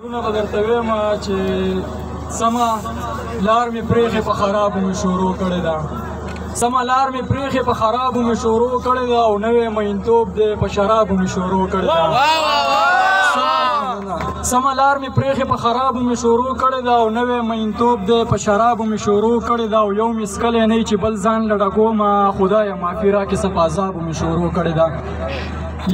رونه به درته وایم چې سمه لار مې پرېښې په خرابو مې شروع کړې ده سمه لار مې پرېښې په خرابو مې شروع کړې ده او نوی مینتوب دی په شرابو مې شروع کړې ده سمه لار مې پرېښې په خرابو مې شروع کړې ده او نوی مینتوب دی په شرابو مې شروع کړې ده او یو مې څکلی نه چې بل ځان لډه کومه خدایه معافي راکړې څه په عذابو مې شروع کړې ده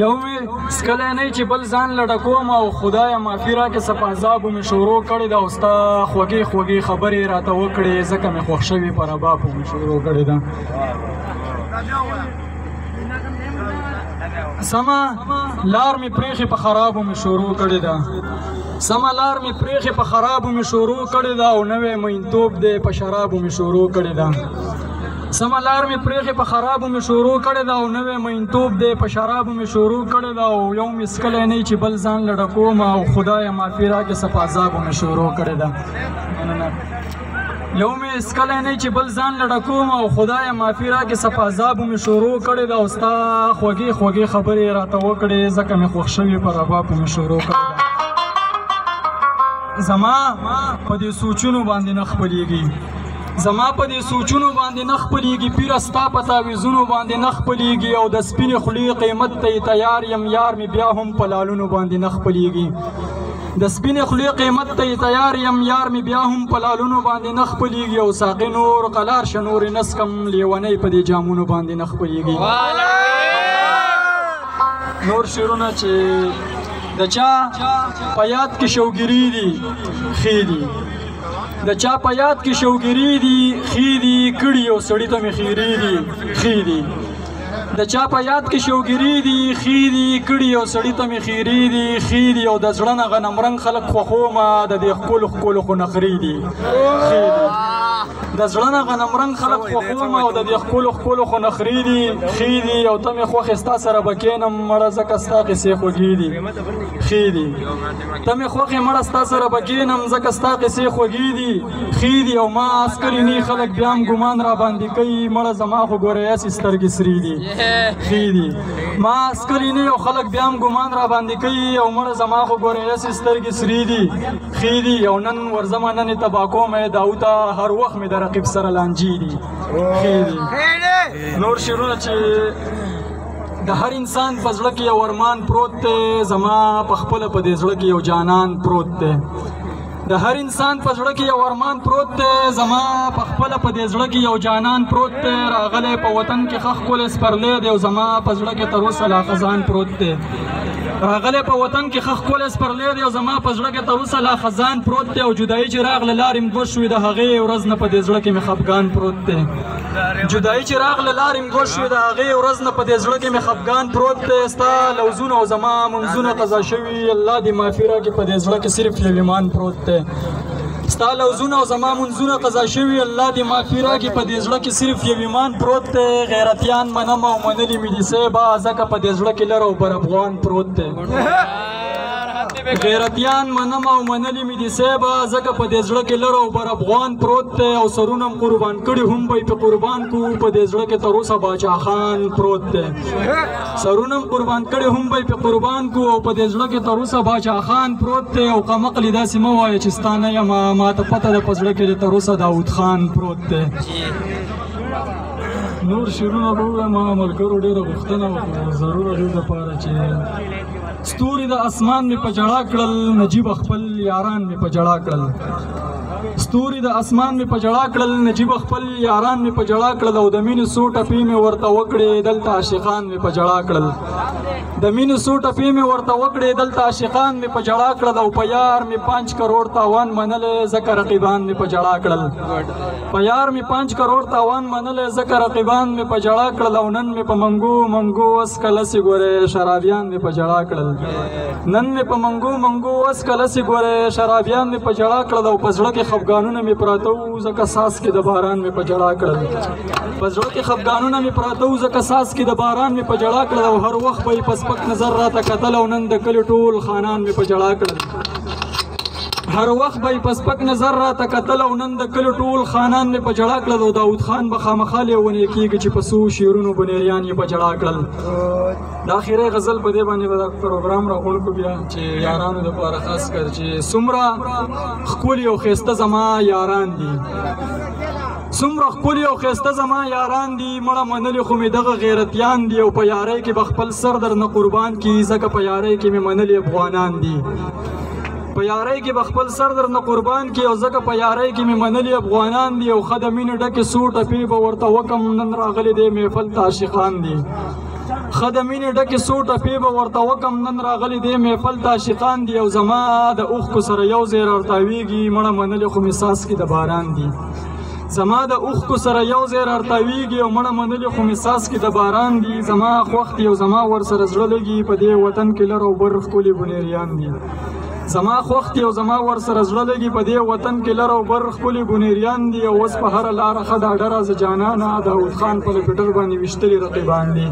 یو مې څکلی نه چې بل ځان لډه کوم او خدایه معافي راکړې څه په عذابو مې شروع کړې ده او ستا خوږې خوږې خبرې راته وکړې ځکه مې خوښ شوي په ربابو مې شروع کړې ده سمه لار مې پرېښې په خرابو مې شروع کړې ده سمه لار مې پرېښې په خرابو مې شروع کړې ده او نوی مینتوب دی په شرابو مې شروع کړې ده سمه لار مې پرېښې په خرابو مې شروع کړې ده او نوی مینتوب دی په شرابو مې شروع کړې ده او یو مې څکلی نه چې بل ځان لډه کوم او خدایه معافي راکړې څه په عذابو مې شروع کړې ده یو مې څکلی نه چې بل ځان لډه کوم او خدایه معافي راکړې څه په عذابو مې شروع کړې ده او ستا خوږې خوږې خبرې راته وکړې ځکه مې خوښ شوي په ربابو مې شروع کړې ده زما په دې سوچونو باندې نه خپلېږي زما په دې سوچونو باندې نه خپلېږي پیره ستا په تعویذونو باندې نه خپلېږي او د سپینې خولې قیمت ته یې تیار یم یار مې بیا هم په لالونو باندې نه خپلېږي د سپینې خولې قیمت ته یې تیار یم یار مې بیا هم په لالونو باندې نه خپلېږي او ساقي نور قلار شه نورې نسکم لیونۍ په دې جامونو باندې نه خپلېږي نور شعرونه چې د چا په یاد کې شوګیري دي ښې دي د چا په یاد کې شوګیري دي ښې دي کړي او سړي ته مې خیري دي ښې دي د چا په یاد کې شوګیري دي ښې دي کړي او سړي ته مې خیري دي ښې دي او د زړه نه غنمرنګ خلک خوښومه د دې ښکلو ښکلو خو نخري دي ښې دي د زړه نه غنمرنګ خلک خوښومه او د دې ښکلو ښکلو خو نخري دي ښې دي او ته مې خوښې ستا سره به کښېنم مړه ځکه ستا قصې خوږې دي ښې دي ته مې خوښې مړه ستا سره به کښېنم ځکه ستا قصې خوږې دي ښې دي او ما عسکري نی خلک بیا هم ګمان را باندې کوي مړه زما خو ګوره یاسې سترګې سرې دي ښې دي ما عسکري نه او خلک بیا هم ګمان را باندې کوي او مړه زما خو ګوره یاسې سترګې سرې دي ښې دي او نن ورځمه نن یې تباه کومه داوته هر وخت مې د رقیب سره لانجې دي ښې دي نور شعرونه چې د هر انسان په زړه کې یو ارمان پروت دی زما په خپله په دې زړه کې یو جانان پروت دی د هر انسان په زړه کې یو ارمان پروت دی زما په خپله په دې زړه کې یو جانان پروت دی راغلی په وطن کې ښه ښکلی سپرلی دی او زما په زړه کې تر اوسه لا خزان پروت دی راغلی په وطن کې ښه ښکلی سپرلی دی او زما په زړه کې تر اوسه لا خزان پروت دی او جدایي چې راغله لارې م دوه شوې د هغې ورځ نه په دې زړه کې مې خفګان پروت دی جدایي چې راغله لارې م دوه شوې د هغې ورځ نه په دې زړه کې مې خفګان پروت دی ستا لوزونه او زما منځونه قضا شوي الله دې معافي راکړي په دې زړه کې صرف یو ایمان پروت دی ستا لوزونه او زما منځونه قضا شوي الله دې معافي راکړي په دې زړه کې صرف یو ایمان پروت دی غیرتیان منم او منلي مې دي صیبه ځکه په دې زړه کې لر او بر افغان پروت دی غیرتیان منم او منلي مې دي صیبه ځکه په دې زړه کې لر او بر افغان پروت دی او سرونه م قربان کړي هم به یې پې قربان کړو په دې زړه کې تر اوسه باچا خان پروت دی سرونه م قربان کړي هم به یې پې قربان کړو او په دې زړه کې تر اوسه باچا خان پروت دی او قمقلي داسې مه وایه چې ستا نه یم ما ته پته ده په زړه کې تر اوسه داود خان پروت دی نور شعرونه به ووایم ملګرو ډېره غوښتنه وکړو ضروره دې دپاره چې ستوري د اسمان مې په ژړا کړل نجیب خپل یاران مې په ژړا کړل ستوري د اسمان مې په ژړا کړل نجیب خپل یاران مې په ژړا کړل او د مینې څو ټپې مې ورته وکړې دلته عاشقان مې په ژړا کړل د مینې څو ټپې مې ورته وکړې دلته عاشقان مې په ژړا کړل او په یار مې 5 کروڑ تاوان منلی ځکه رقیبان مې په ژړا کړل په یار مې 5 کروڑ تاوان منلی ځکه رقیبان مې په ژړا کړل او نن مې په منګو منګو وسکه لسې ګورې شرابیان مې په ژړا کړل نن مې په منګو منګو وسکه لسې ګورې شرابیان مې په ژړا کړل او په زړه کې خفګانونه مې پراته وو ځکه ساس کې د باران مې په ژړا کړل په زړه کې خفګانونه مې پراته وو ځکه ساس کې د باران مې په ژړا کړل او هر وخت به یې په سپک نظر راته کتل او نن د کلي ټول خانان مې په ژړا کړل هر وخت به یې په سپک نظر راته کتل او نن د کلي ټول خانان مې په ژړا کړل او داود خان به خامخا لیونی کېږي چې په څو شعرونو بنیریان یې په ژړا کړل. د اخري غزل په دې باندې به دا پروګرام راغونډ کړو بیا چې یارانو دپاره خاص کر چې څومره ښکلي او ښایسته زما یاران دي، څومره ښکلي او ښایسته زما یاران دي، مړه منلي خو مې دغه غیرتیان دي او په یارۍ کې به خپل سر درنه قربان کړي ځکه په یارۍ کې مې منلي افغانان دي. په یارۍ کې به خپل سر درنه قربان کړي او ځکه په یارۍ کې مې منلي افغانان دي او ښه د مینې ډکې څو ټپې به ورته وکم نن راغلي دی محفل ته عاشقان دي. ښه د مینې ډکې څو ټپې به ورته وکم نن راغلي دی محفل ته عاشقان دي او زما د اوښکو سره یو ځای رارتاویږي مړه منلي خو مې څاڅکي د باران دي. زما د اوښکو سره یو ځای رارتاویږي او مړه منلي خو مې څاڅکي د باران دي. زما خوښ دي او زما ورسره زړه لګي په دې وطن کې لر او بر ښکلي بنیریان دي. زما خوښ دي او زما ورسره زړه لګي په دې وطن کې لر او بر ښکلي بنیریان دي او اوس په هره لاره ښه ډاډه راځه جانانه داود خان په لپټر باندې ویشتلي رقیبان دي.